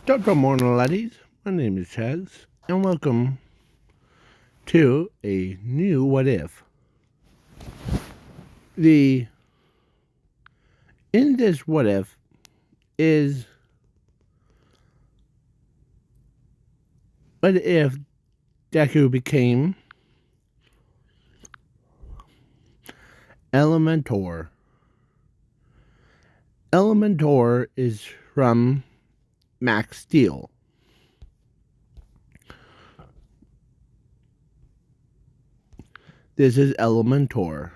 Good morning, laddies. My name is Chaz, and welcome to a new What If. In this What If is what if Deku became Elementor. Elementor is from Max Steel. This is Elementor.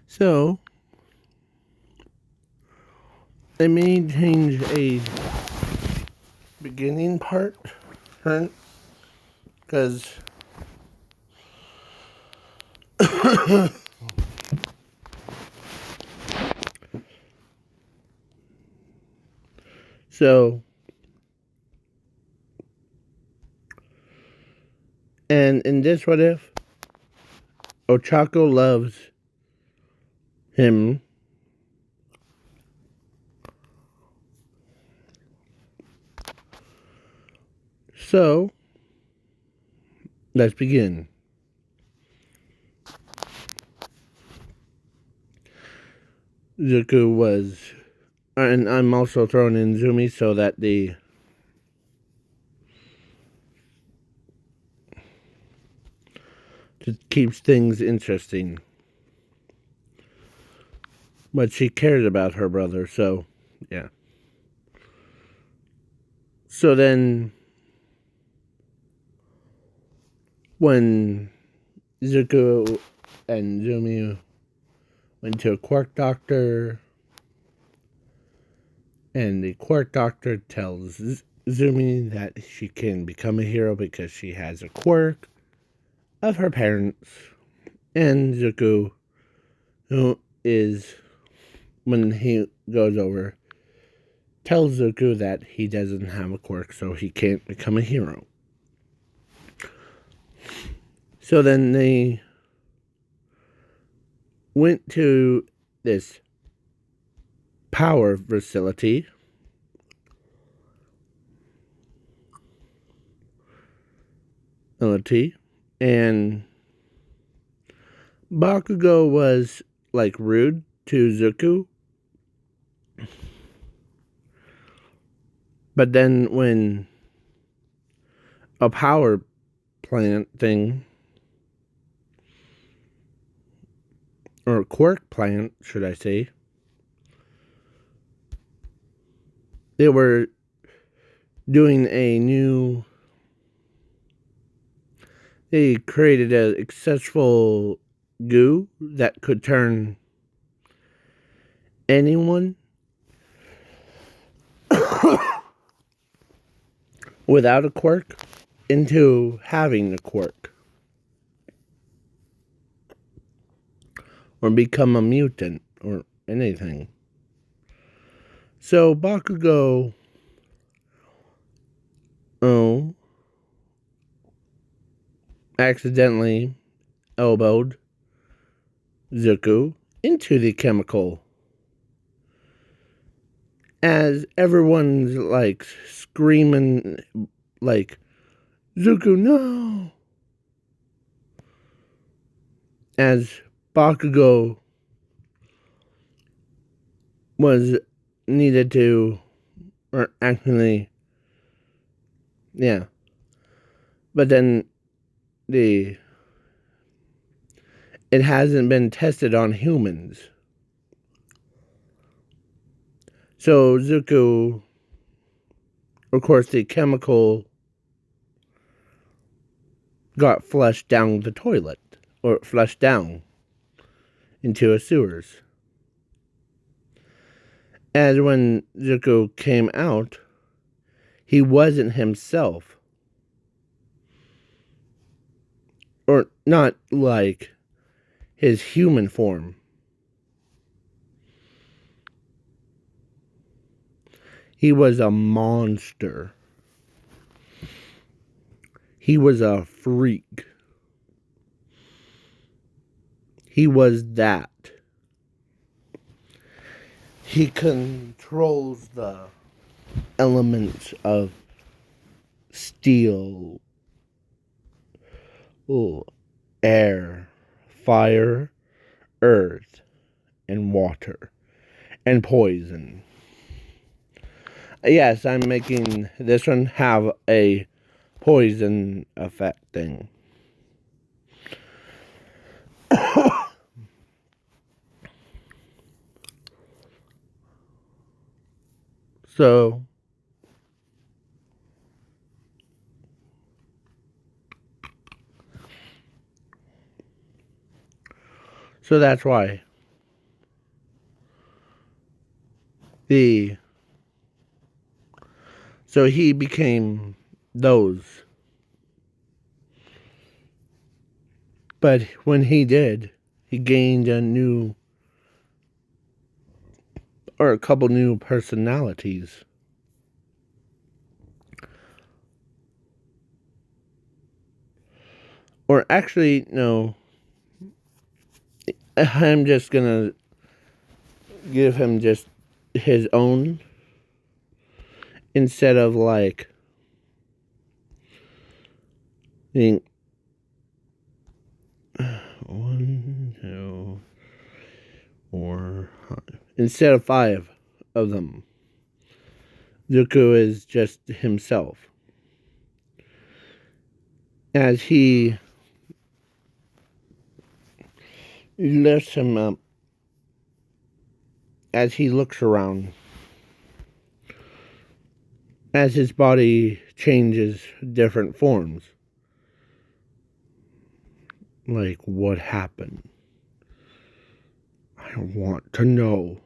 So, they may change a beginning part, because and in this What If, Ochako loves him. So, let's begin. Zuko was, and I'm also throwing in Zumi so that just keeps things interesting. But she cares about her brother, so yeah. So then, when Zuko and Zumi went to a quirk doctor, and the quirk doctor tells Zumi that she can become a hero because she has a quirk of her parents, and Zuko, who is, when he goes over, tells Zuko that he doesn't have a quirk, so he can't become a hero. So then they went to this power facility, and Bakugo was like rude to Zuko. But then when a power plant thing, or quirk plant, should I say, they were doing they created an accessible goo that could turn anyone without a quirk into having a quirk, or become a mutant, or anything. So Bakugo accidentally elbowed Zuko into the chemical, as everyone's like screaming like, Zuko, no! As Bakugo was needed to, or actually, yeah. But then it hasn't been tested on humans. So Zuko, of course, the chemical got flushed down the toilet, or flushed down into a sewers. As when Zuko came out, he wasn't himself. Or not like his human form. He was a monster. He was a freak. He was that. he controls the elements of steel, air, fire, earth, and water, and poison. Yes, I'm making this one have a poison effect thing. So that's why the so he became those. But when he did, he gained a couple new personalities. Or actually, no. I'm just gonna give him just his own instead of like being 1, 2, 4, 5. Instead of 5 of them. Zuko is just himself. As he lifts him up, as he looks around, as his body changes different forms. Like, what happened? I want to know.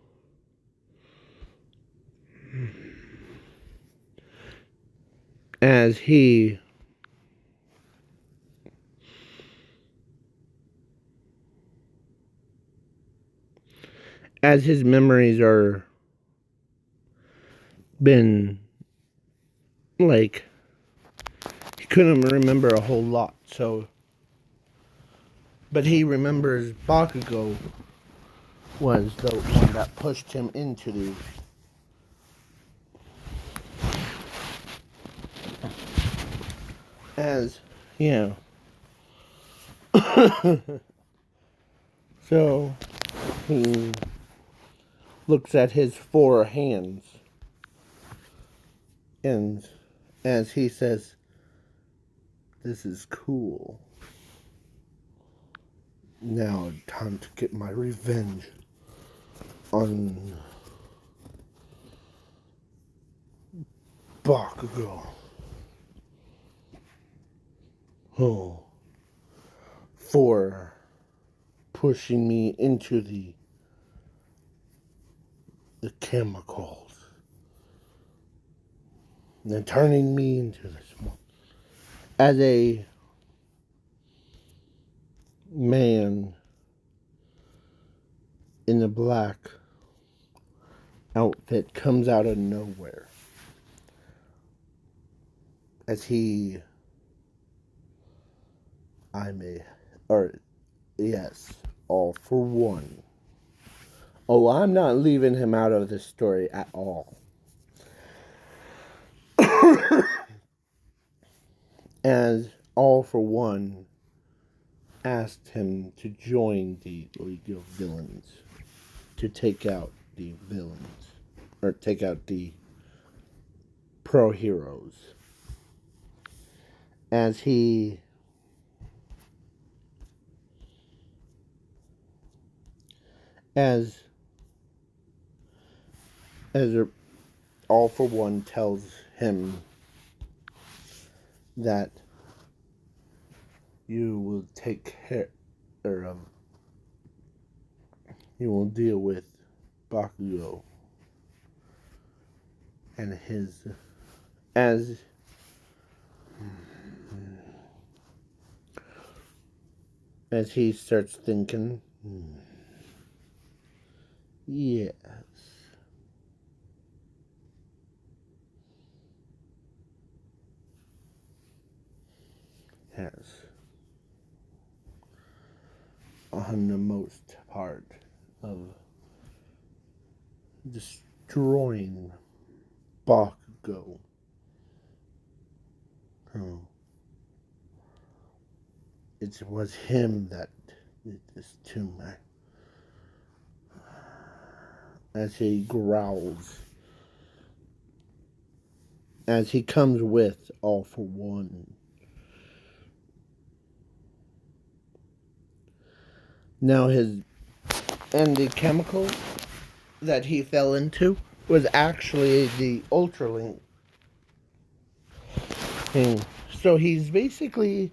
As his memories are been like, he couldn't remember a whole lot, so but he remembers Bakugo was the one that pushed him into the as you know. So he looks at his 4 hands and as he says, "This is cool. Now time to get my revenge on Bakugo. Oh, for pushing me into the chemicals and then turning me into this one." As a man in a black outfit comes out of nowhere, as yes, all for one. Oh, I'm not leaving him out of this story at all. As all for one asked him to join the League of Villains to take out the villains, or take out the pro heroes. As as all for one tells him that you will take care of, you will deal with Bakugo and his, as he starts thinking, yes, yes, on the most part of destroying Bakugo. Oh, it was him that did this to me. As he growls, as he comes with all for one. Now the chemical that he fell into was actually the Ultralink thing. So he's basically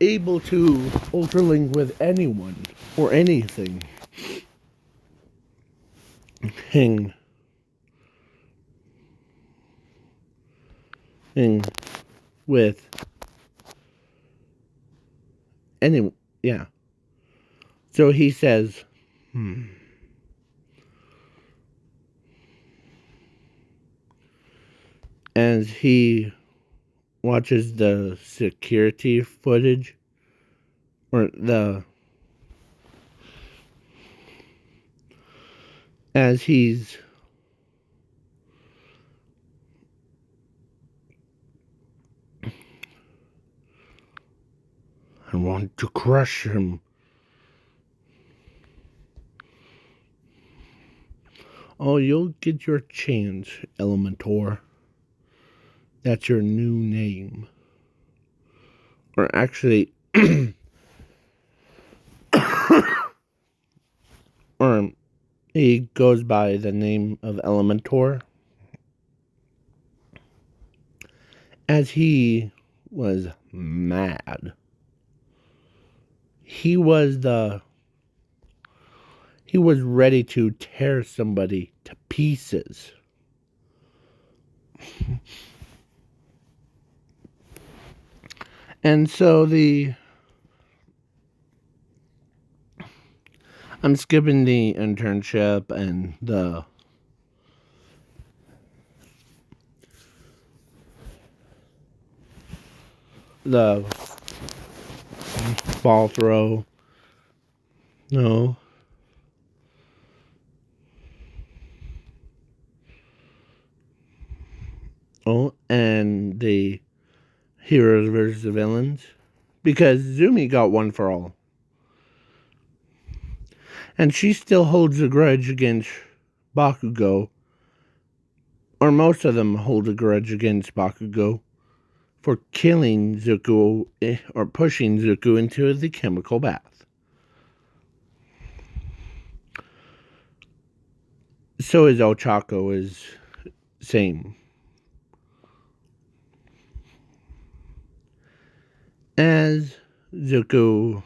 able to Ultralink with anyone or anything. Hing. With any, yeah. So he says, as he watches the security footage, or as he's I want to crush him. Oh, you'll get your chance, Elementor. That's your new name. Or actually, or he goes by the name of Elementor. As he was mad. He was ready to tear somebody to pieces. And so I'm skipping the internship and the ball throw. No. Oh, and the heroes versus the villains. Because Zumi got one for all. And she still holds a grudge against Bakugo. Or most of them hold a grudge against Bakugo for killing Zuko, or pushing Zuko into the chemical bath. So is Ochako is same. As Zuko,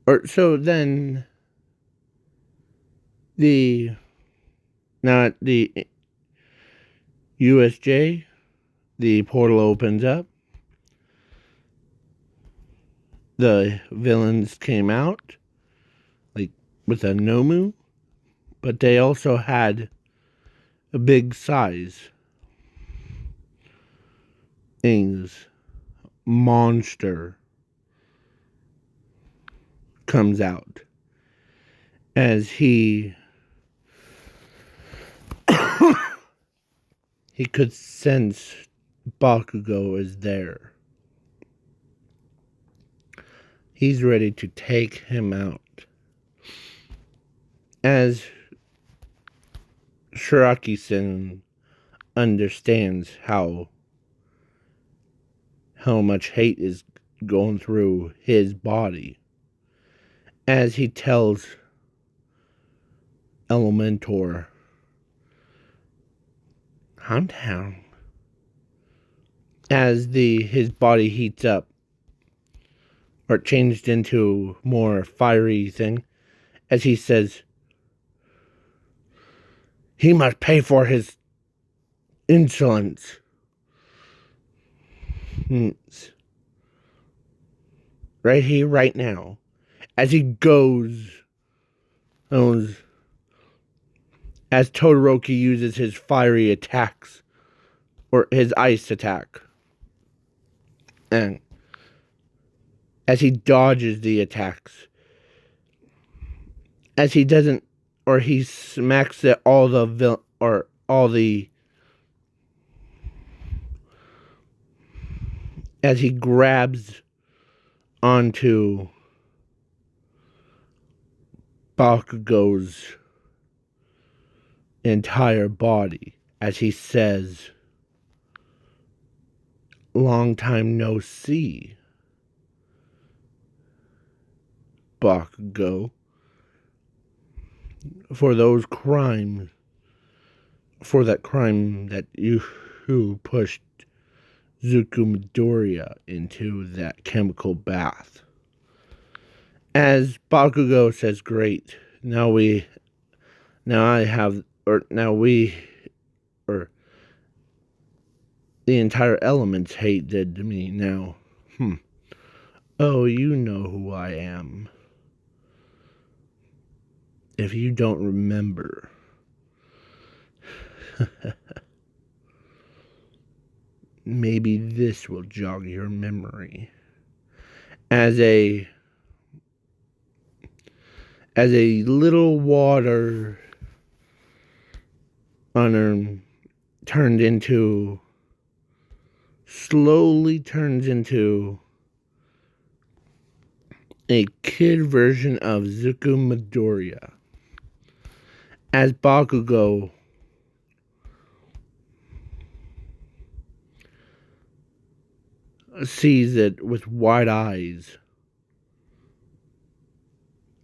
or so then not the USJ, the portal opens up. The villains came out, like with a Nomu, but they also had a big size. Things monster comes out as he could sense Bakugo is there. He's ready to take him out. As Shiraki-sen understands how much hate is going through his body. As he tells Elementor, calm down. As his body heats up, or changed into more fiery thing, as he says, he must pay for his insolence. Right here, right now. As he goes, as Todoroki uses his fiery attacks, or his ice attack, and as he dodges the attacks, as he doesn't or he smacks at all the as he grabs onto Bakugo's entire body as he says, "Long time no see, Bakugo, for that crime that you who pushed Zuku Midoriya into that chemical bath." As Bakugo says, "Great, now we or the entire elements hated me now. Oh, you know who I am. If you don't remember." Maybe this will jog your memory. As a little water unearned slowly turns into a kid version of Zuko Midoriya. As Bakugo sees it with wide eyes,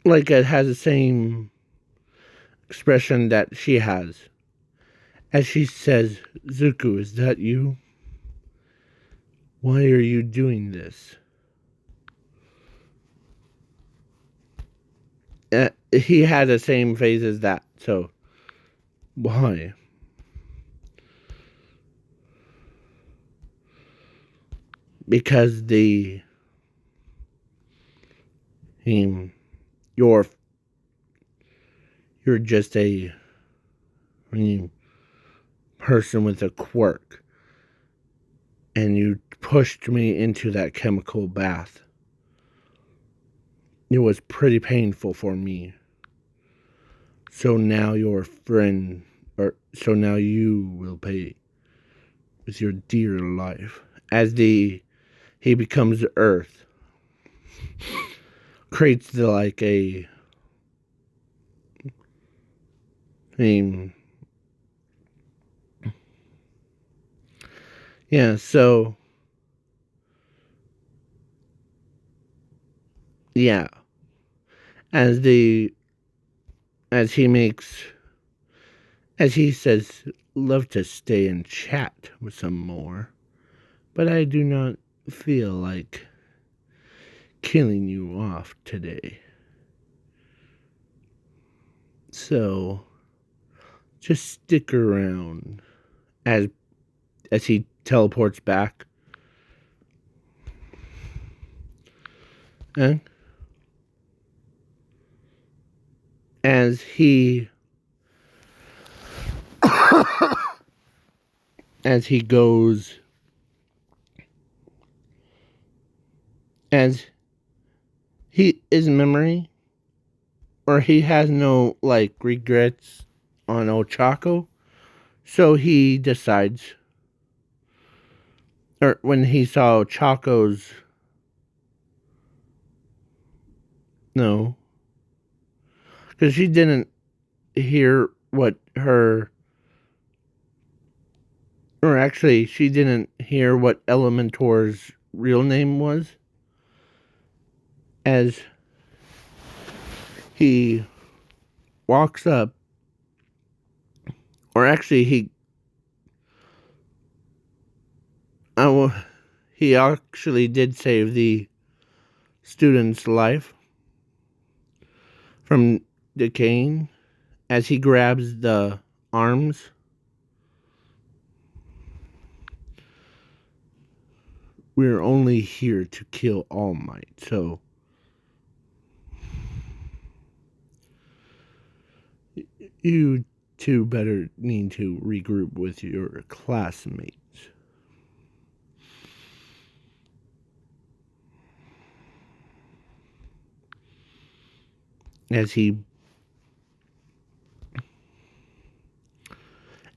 like it has the same expression that she has, as she says, "Zuko, is that you? Why are you doing this?" He had the same face as that, so why? Because you're just a person with a quirk, and you pushed me into that chemical bath. It was pretty painful for me. So now so now you will pay with your dear life. As he becomes Earth, creates yeah, so yeah, as as he makes as he says, "Love to stay and chat with some more, but I do not feel like killing you off today. So just stick around." As he teleports back. And as he as he goes as his memory, or he has no regrets on Ochako, so he decides, or when he saw Chaco's no, because she didn't hear what her, or actually she didn't hear what Elementor's real name was, as he walks up, or actually he actually did save the student's life from decaying, as he grabs the arms. "We're only here to kill All Might, so you two better need to regroup with your classmates." As he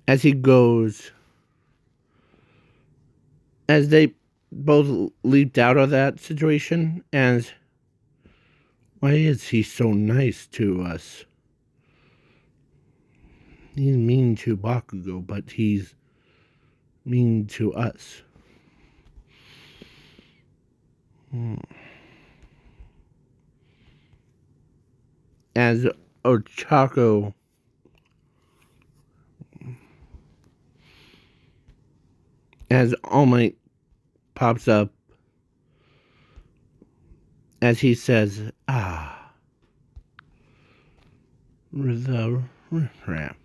as he goes, as they both leaped out of that situation, and why is he so nice to us? He's mean to Bakugo, but he's mean to us. As Ochako as All Might pops up, as he says, the riffraff.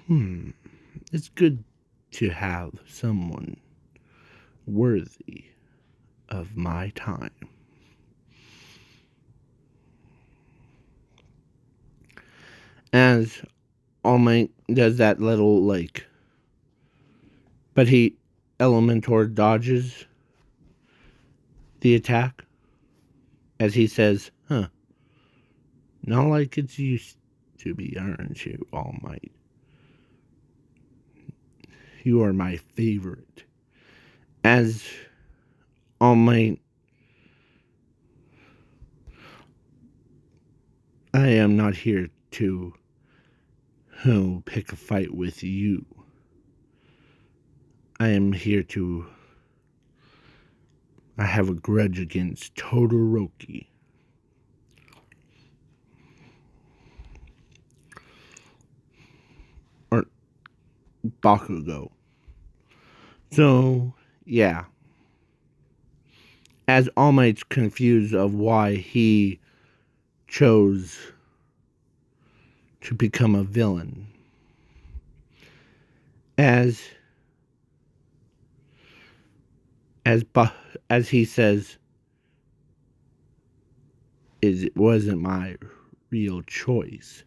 It's good to have someone worthy of my time. As All Might does that little, but Elementor dodges the attack, as he says, not like it's used to be, aren't you, All Might? You are my favorite. As All Might, I am not here to pick a fight with you. I am here I have a grudge against Todoroki. Or Bakugo. So, yeah. As All Might's confused of why he chose to become a villain. As he says, it wasn't my real choice.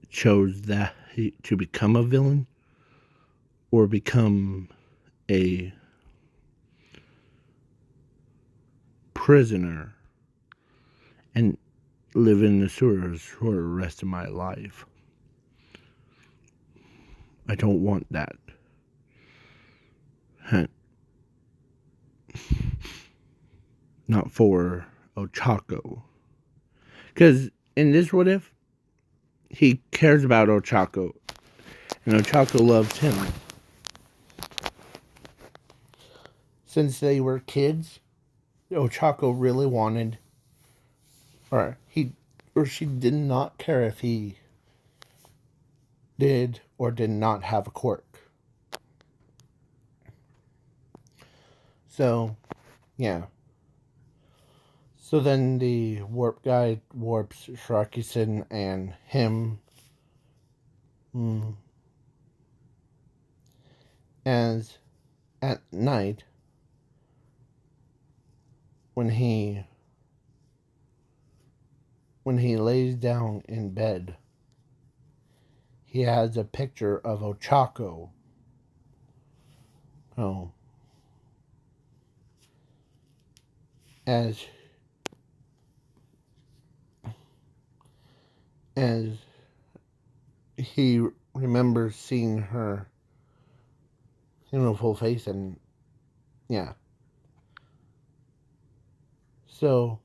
Chose that to become a villain or become a prisoner and live in the sewers for the rest of my life. I don't want that. Not for Ochako. Because in this what if, he cares about Ochako. And Ochako loves him. Since they were kids, Ochako really wanted, or she did not care if he did or did not have a quirk. So, yeah. So then the warp guy warps Shiraki-san and him. As at night, when he lays down in bed, he has a picture of Ochako. As he remembers seeing her full face, and yeah. So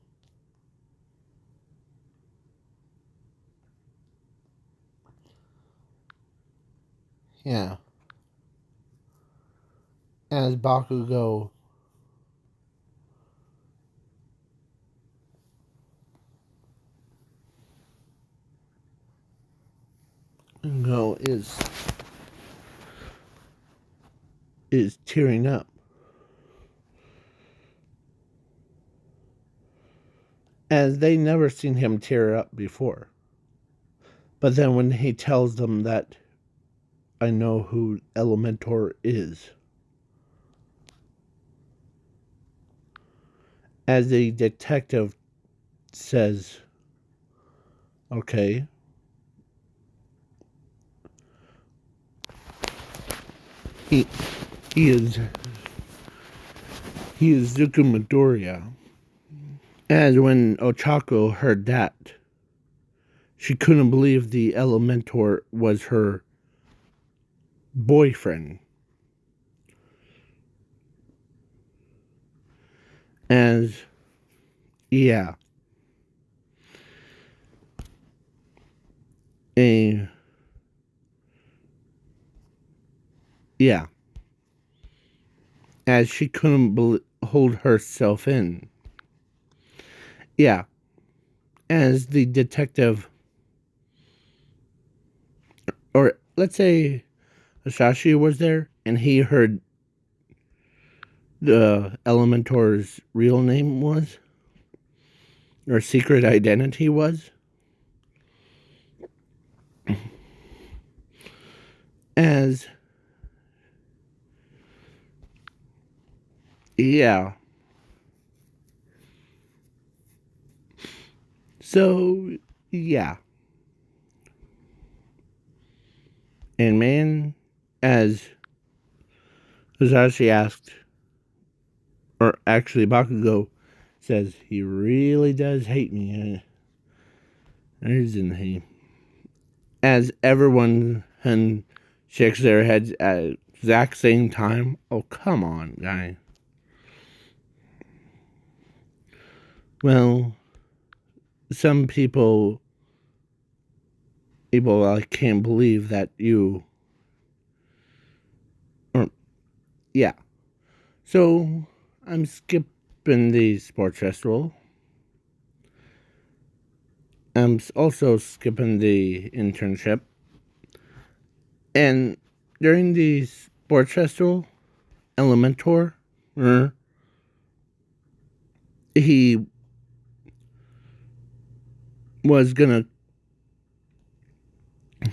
yeah. As Bakugo is tearing up. As they never seen him tear up before. But then when he tells them that I know who Elementor is, as the detective says, okay, he is Zuko Midoriya. As when Ochako heard that, she couldn't believe the Elementor was her boyfriend. As, yeah, a, yeah, as she couldn't hold herself in. Yeah, as the detective, or let's say Asashi was there, and he heard the Elementor's real name was, or secret identity was. As, yeah. So, yeah. And man, as Asashi asked, or actually Bakugo says, he really does hate me. Isn't he? As everyone shakes their heads at the exact same time. Oh, come on, guy. Well, some people I can't believe that you, or, yeah. So, I'm skipping the sports festival. I'm also skipping the internship. And during the sports festival, Elementor, he was gonna,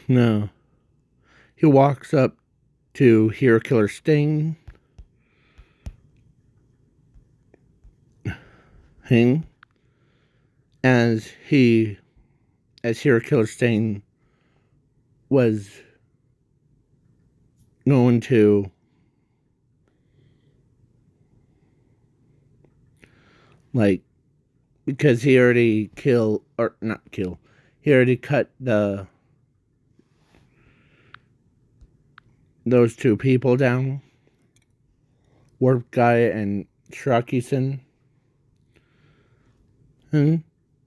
no, he walks up to Hero Killer Sting, as Hero Killer Sting was going to, like, because he already he already cut those two people down, Warp Guy and Shiraki-san,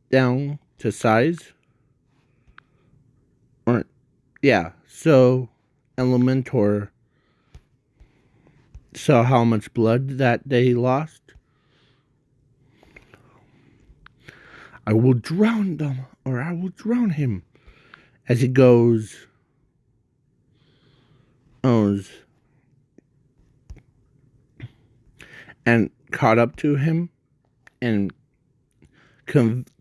down to size. Or, yeah, so Elementor saw how much blood that they lost. I will drown them, or I will drown him. As he goes, and caught up to him, and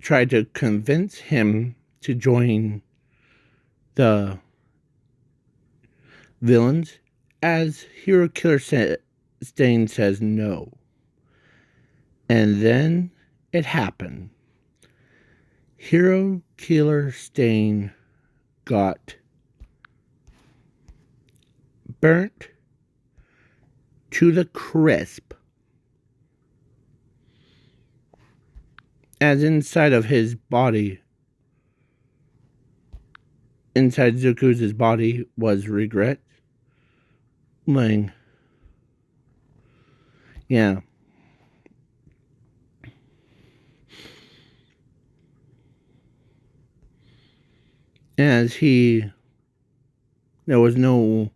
tried to convince him to join the villains, as Hero Killer Stain says no. And then it happened. Hero Killer Stain got burnt to the crisp, as inside of his body, inside Zuku's body, was regret. Like, yeah. As there was no,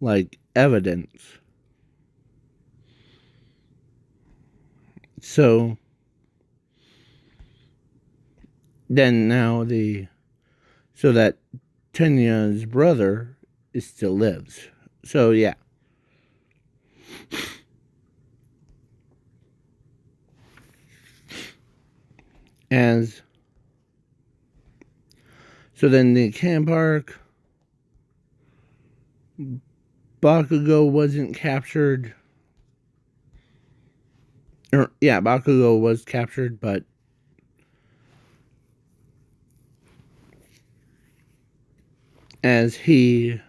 like, evidence. So, then now so that Tenya's brother still lives. So, yeah. So then the camp park, Bakugo wasn't captured. Bakugo was captured, but as he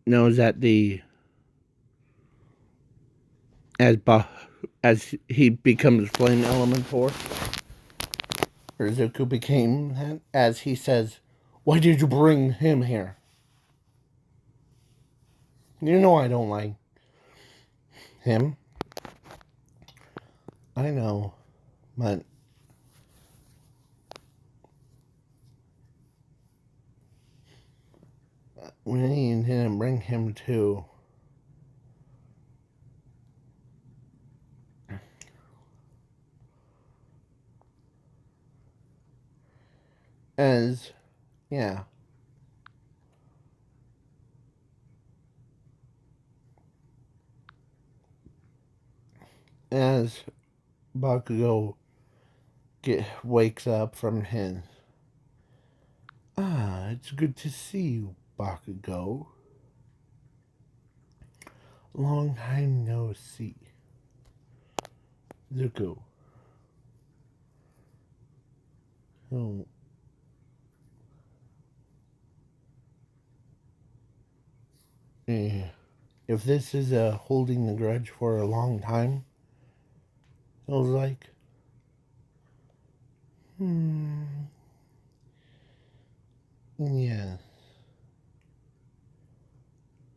knows that as he becomes Flame Elementor, or Zuko became that, as he says, "Why did you bring him here? You know I don't like him." I know, but we didn't bring him to. As, yeah. As Bakugo wakes up from his, it's good to see you, Bakugo. Long time no see. Zuko. Oh. If this is holding the grudge for a long time, I was like, yeah.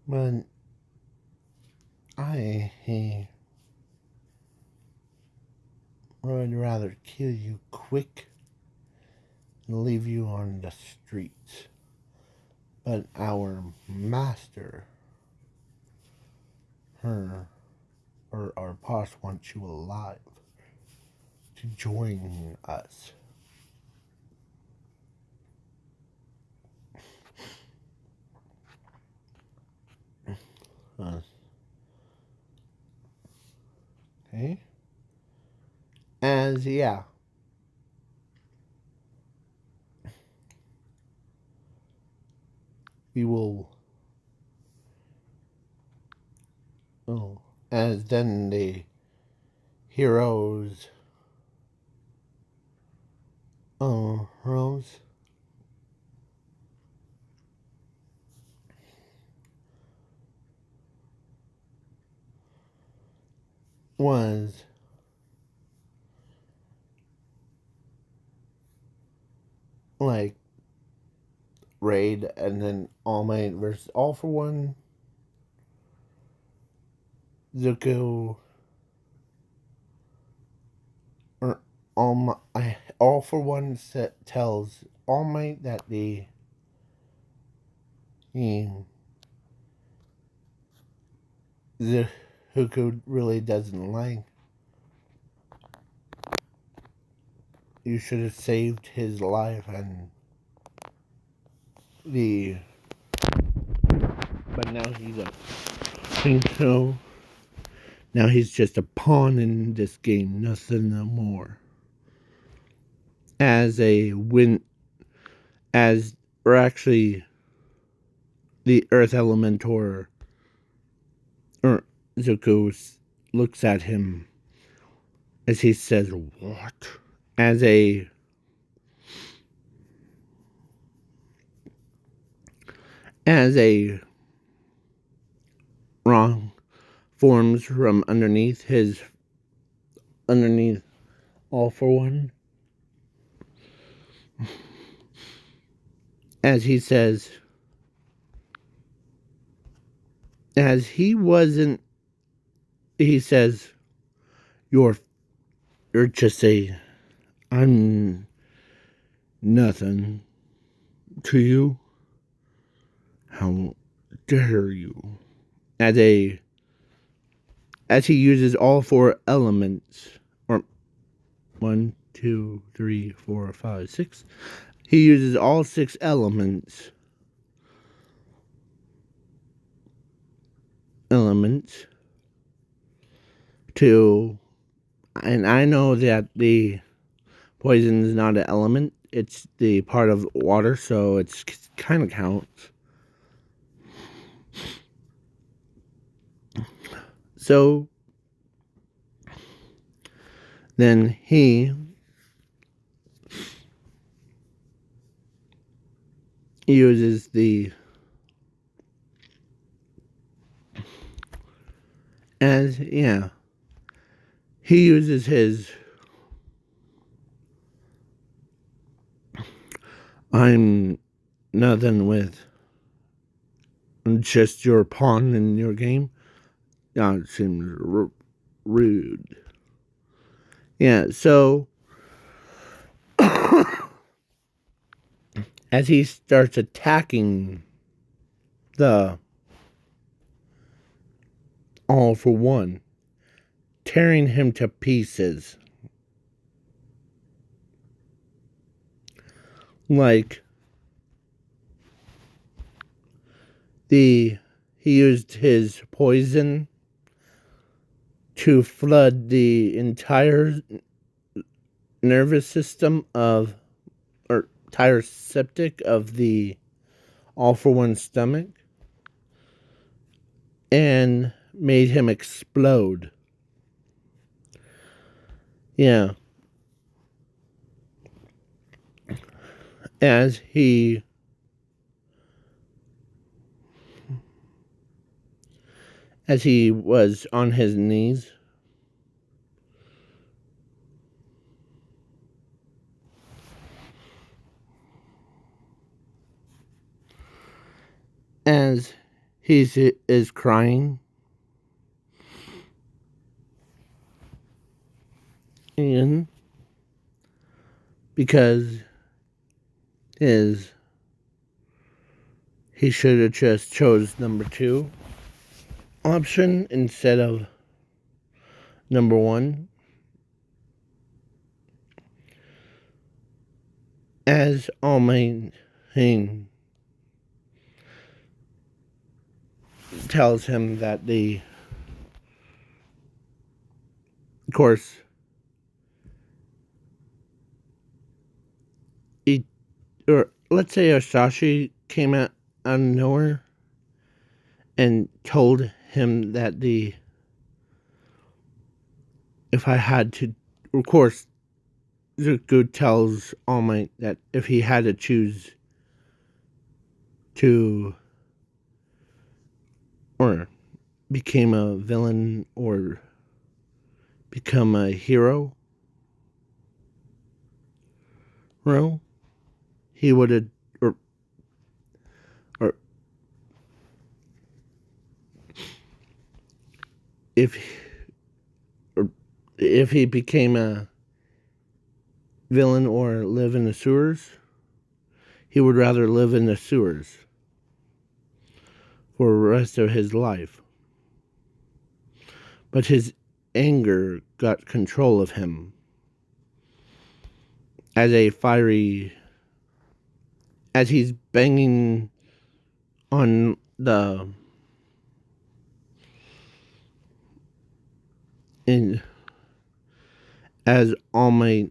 But I would rather kill you quick and leave you on the streets. But our master, her, or our boss wants you alive to join us. Okay? As, yeah. We will. Oh. As then the heroes. Oh, Rose. Was like Raid and then All Might versus All for One. Zuko or All for One tells All Might that the Zuko really doesn't like. You should have saved his life and but now he's a so now he's just a pawn in this game, nothing more. As a win, as or actually the Earth Elementor or Zuko looks at him as he says, "What?" As a wrong forms from underneath All for One, as he says, as he says, you're just I'm nothing to you. How dare you?" As he uses all four elements, or 1, 2, 3, 4, 5, 6. He uses all 6 elements to, and I know that the poison is not an element, it's the part of water, so it's kind of counts. So then he uses as, yeah, he uses his I'm nothing with just your pawn in your game. It seems rude. Yeah, so as he starts attacking the All for One, tearing him to pieces. Like he used his poison to flood the entire nervous system of, or entire septic of the All for One stomach, and made him explode. Yeah. As he was on his knees, as he is crying, and because he should have just chose number 2 option instead of number 1. As All Might tells him that of course, or let's say Asashi came out of nowhere and told him that if I had to, of course, Zuko tells All Might that if he had to choose to, or became a villain or become a hero, he would have, or if he became a villain or live in the sewers, he would rather live in the sewers for the rest of his life. But his anger got control of him. As he's banging on as All Might,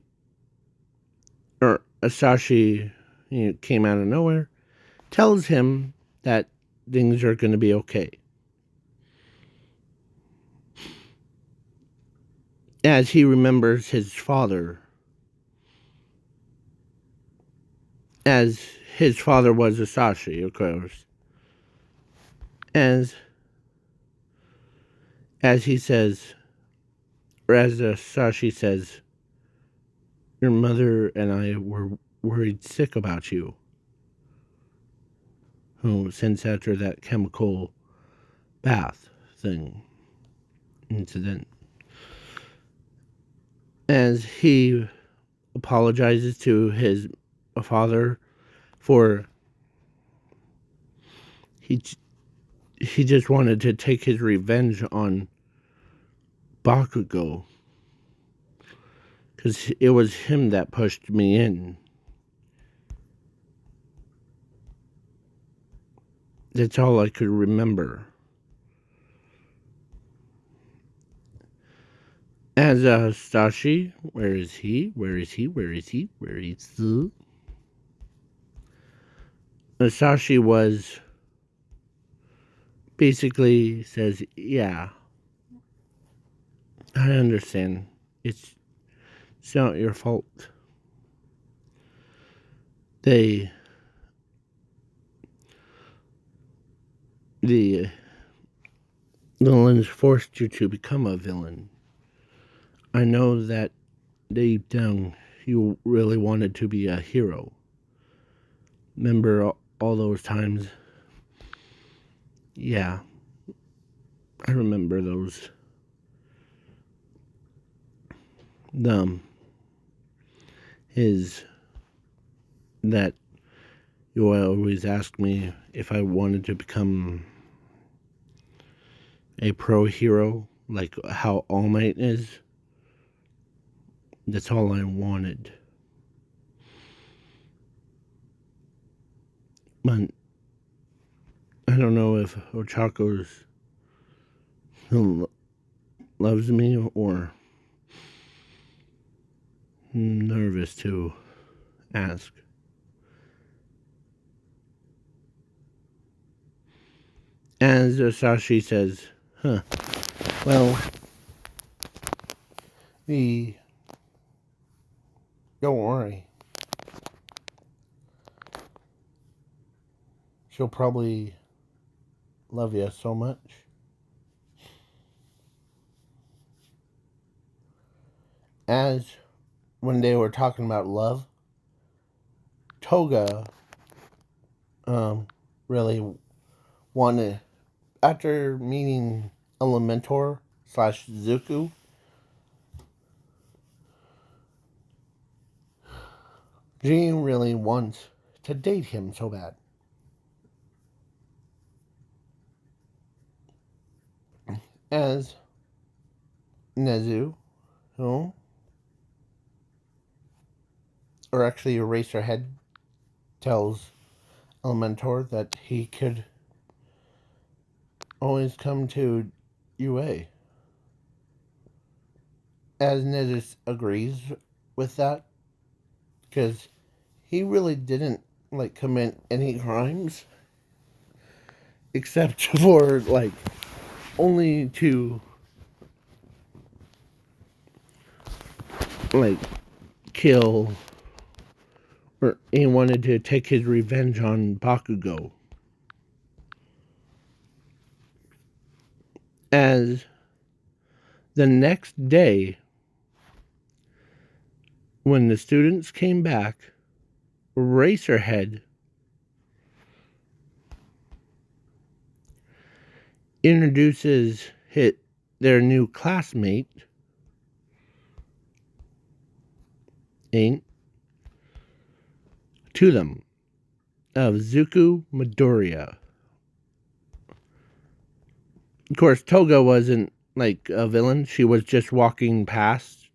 or Asashi, came out of nowhere, tells him that things are going to be okay. As he remembers his father, as his father was Asashi, of course. As he says, or as Asashi says, your mother and I were worried sick about you. Since after that chemical bath incident. As he apologizes to his father for he just wanted to take his revenge on Bakugo, because it was him that pushed me in. That's all I could remember. As Sashi, where is he? Sashi was basically says, yeah, I understand. It's not your fault. The villains forced you to become a villain. I know that deep down you really wanted to be a hero. Remember all those times? Yeah, I remember those. Is that you always ask me if I wanted to become a pro hero, like how All Might is. That's all I wanted. But I don't know if Ochako's loves me or nervous to ask. As Sashi says, well, don't worry. She'll probably love you so much. As when they were talking about love, Toga really wanted, after meeting Elementor / Zuku, Jean really wants to date him so bad. As Nezu, or actually Eraserhead, tells Elementor that he could always come to UA. As Nezu agrees with that, because he really didn't commit any crimes except for only to kill, or he wanted to take his revenge on Bakugo. As the next day, when the students came back, Racerhead introduces their new classmate, to them, of Zuku Midoriya. Of course, Toga wasn't a villain. She was just walking past.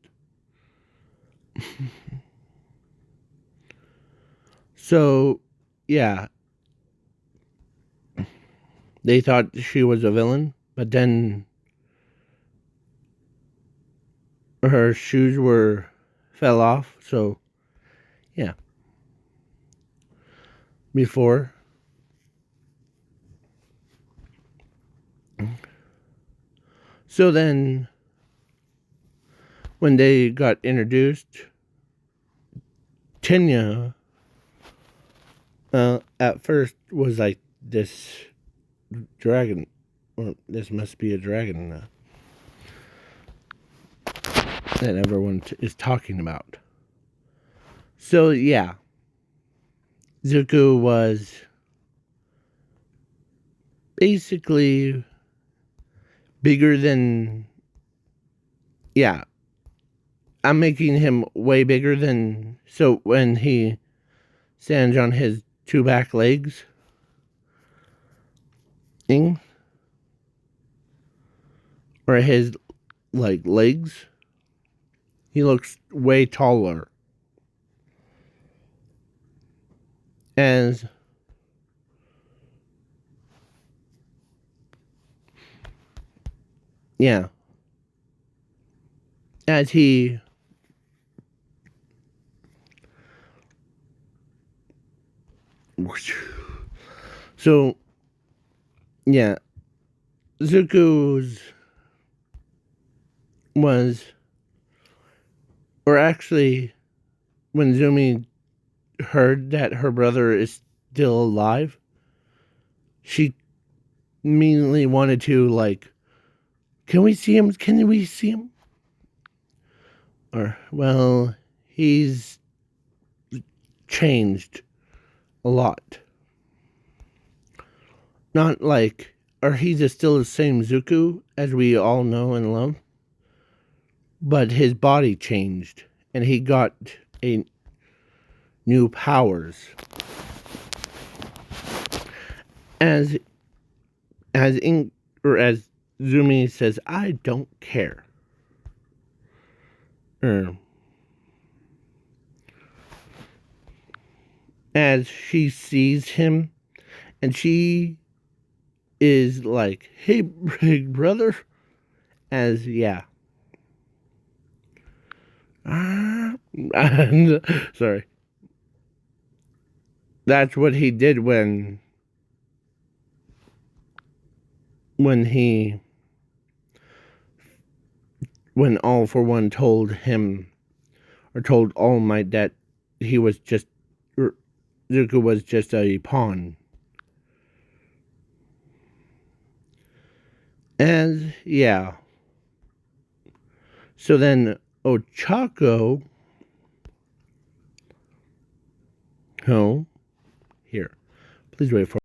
So, yeah. They thought she was a villain, but then her shoes fell off, so yeah. Before. So then, when they got introduced, Tenya, at first was like this dragon. Well, this must be a dragon that everyone is talking about. So, yeah. Zuko was basically bigger than. Yeah. I'm making him way bigger than. So, when he stands on his two back legs, or his legs, he looks way taller. As yeah, as he so yeah, Zuko's was, or actually, when Zumi heard that her brother is still alive, she immediately wanted to can we see him? Can we see him? Well, he's changed a lot. Not like, or he's still the same Zuko as we all know and love, but his body changed and he got a new powers. As as Zumi says, I don't care. As she sees him, and she is like, "Hey, big brother," as yeah. Sorry. That's what he did when he when All for One told him, or told All Might, that he was just, Zuko was just a pawn. And yeah. So then Ochako, here, please wait for